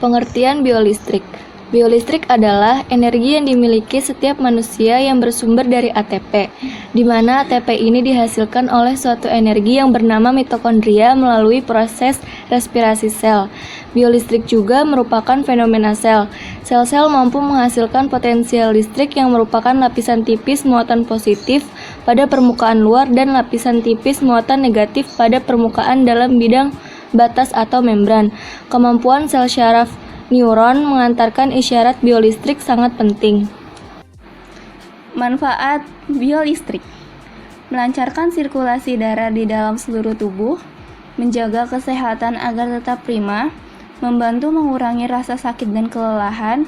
Pengertian biolistrik. Biolistrik adalah energi yang dimiliki setiap manusia yang bersumber dari ATP, di mana ATP ini dihasilkan oleh suatu energi yang bernama mitokondria melalui proses respirasi sel. Biolistrik juga merupakan fenomena sel. Sel-sel mampu menghasilkan potensial listrik yang merupakan lapisan tipis muatan positif pada permukaan luar dan lapisan tipis muatan negatif pada permukaan dalam bidang batas atau membran. Kemampuan sel syaraf neuron mengantarkan isyarat biolistrik sangat penting. Manfaat biolistrik: melancarkan sirkulasi darah di dalam seluruh tubuh, menjaga kesehatan agar tetap prima, membantu mengurangi rasa sakit dan kelelahan,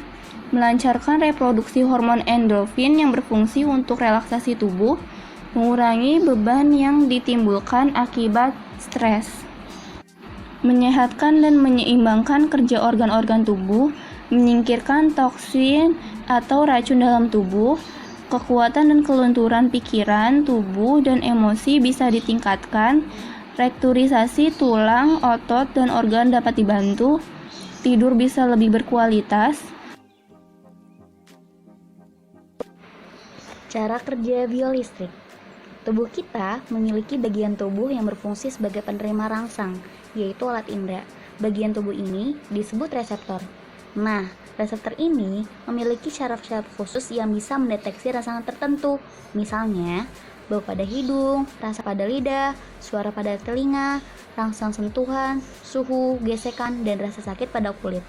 melancarkan reproduksi hormon endorfin yang berfungsi untuk relaksasi tubuh, mengurangi beban yang ditimbulkan akibat stres, menyehatkan dan menyeimbangkan kerja organ-organ tubuh, menyingkirkan toksin atau racun dalam tubuh, kekuatan dan kelunturan pikiran, tubuh, dan emosi bisa ditingkatkan, rekturisasi tulang, otot, dan organ dapat dibantu, tidur bisa lebih berkualitas. Cara kerja biolistrik. Tubuh kita memiliki bagian tubuh yang berfungsi sebagai penerima rangsang, yaitu alat indera. Bagian tubuh ini disebut reseptor. Nah, reseptor ini memiliki syaraf-syaraf khusus yang bisa mendeteksi rangsangan tertentu. Misalnya, bau pada hidung, rasa pada lidah, suara pada telinga, rangsang sentuhan, suhu, gesekan, dan rasa sakit pada kulit.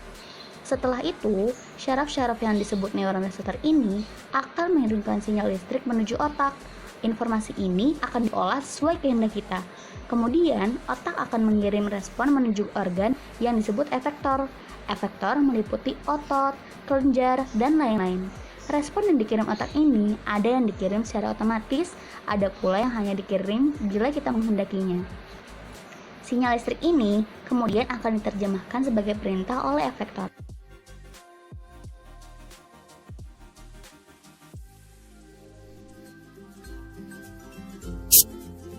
Setelah itu, syaraf-syaraf yang disebut neuron reseptor ini akan mengirimkan sinyal listrik menuju otak. Informasi ini akan diolah sesuai kehendak kita. Kemudian, otak akan mengirim respon menuju organ yang disebut efektor. Efektor meliputi otot, kelenjar, dan lain-lain. Respon yang dikirim otak ini ada yang dikirim secara otomatis, ada pula yang hanya dikirim bila kita menghendakinya. Sinyal listrik ini kemudian akan diterjemahkan sebagai perintah oleh efektor.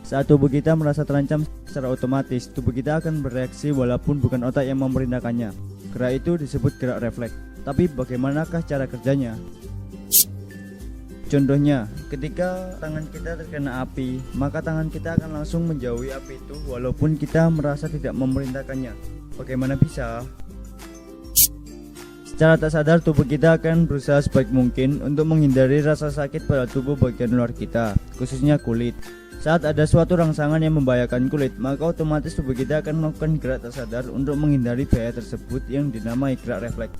Saat tubuh kita merasa terancam, secara otomatis tubuh kita akan bereaksi walaupun bukan otak yang memerintahkannya. Gerak itu disebut gerak refleks. Tapi bagaimanakah cara kerjanya? Contohnya, ketika tangan kita terkena api, maka tangan kita akan langsung menjauhi api itu walaupun kita merasa tidak memerintahkannya. Bagaimana bisa? Secara tak sadar tubuh kita akan berusaha sebaik mungkin untuk menghindari rasa sakit pada tubuh bagian luar kita, khususnya kulit. Saat ada suatu rangsangan yang membahayakan kulit, maka otomatis tubuh kita akan melakukan gerak tak sadar untuk menghindari bahaya tersebut yang dinamai gerak refleks.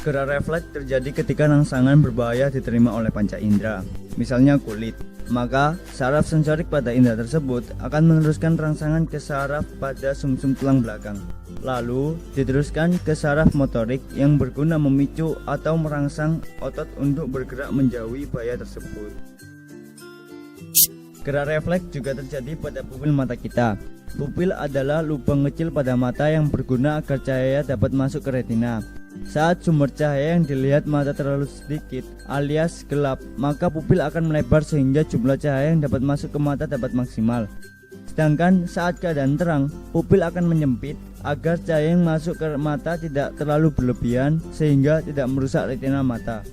Gerak refleks terjadi ketika rangsangan berbahaya diterima oleh panca indera, misalnya kulit. Maka saraf sensorik pada indera tersebut akan meneruskan rangsangan ke saraf pada sumsum tulang belakang. Lalu diteruskan ke saraf motorik yang berguna memicu atau merangsang otot untuk bergerak menjauhi bahaya tersebut. Gerak refleks juga terjadi pada pupil mata kita. Pupil adalah lubang kecil pada mata yang berguna agar cahaya dapat masuk ke retina. Saat sumber cahaya yang dilihat mata terlalu sedikit alias gelap, maka pupil akan melebar sehingga jumlah cahaya yang dapat masuk ke mata dapat maksimal. Sedangkan saat keadaan terang, pupil akan menyempit agar cahaya yang masuk ke mata tidak terlalu berlebihan sehingga tidak merusak retina mata.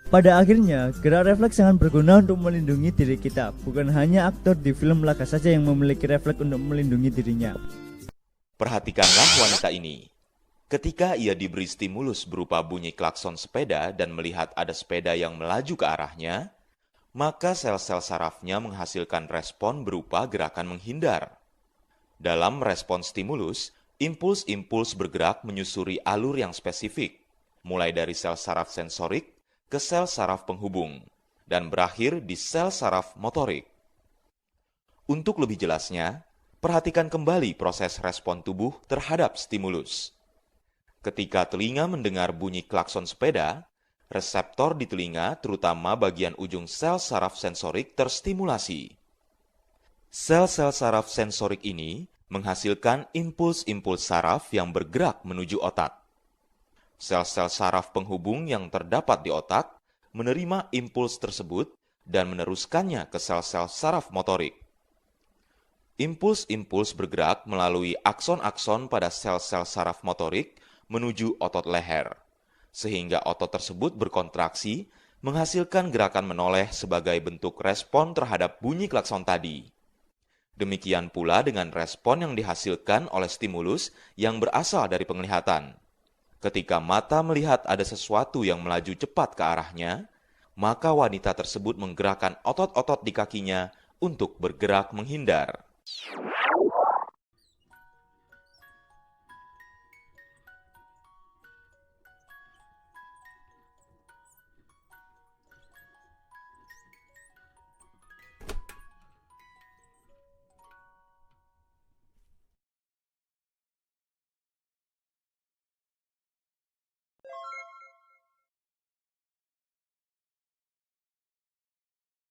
Pada akhirnya, gerak refleks sangat berguna untuk melindungi diri kita. Bukan hanya aktor di film laga saja yang memiliki refleks untuk melindungi dirinya. Perhatikanlah wanita ini. Ketika ia diberi stimulus berupa bunyi klakson sepeda dan melihat ada sepeda yang melaju ke arahnya, maka sel-sel sarafnya menghasilkan respon berupa gerakan menghindar. Dalam respon stimulus, impuls-impuls bergerak menyusuri alur yang spesifik, mulai dari sel saraf sensorik ke sel saraf penghubung, dan berakhir di sel saraf motorik. Untuk lebih jelasnya, perhatikan kembali proses respon tubuh terhadap stimulus. Ketika telinga mendengar bunyi klakson sepeda, reseptor di telinga, terutama bagian ujung sel saraf sensorik, terstimulasi. Sel-sel saraf sensorik ini menghasilkan impuls-impuls saraf yang bergerak menuju otak. Sel-sel saraf penghubung yang terdapat di otak menerima impuls tersebut dan meneruskannya ke sel-sel saraf motorik. Impuls-impuls bergerak melalui akson-akson pada sel-sel saraf motorik menuju otot leher, sehingga otot tersebut berkontraksi, menghasilkan gerakan menoleh sebagai bentuk respon terhadap bunyi klakson tadi. Demikian pula dengan respon yang dihasilkan oleh stimulus yang berasal dari penglihatan. Ketika mata melihat ada sesuatu yang melaju cepat ke arahnya, maka wanita tersebut menggerakkan otot-otot di kakinya untuk bergerak menghindar.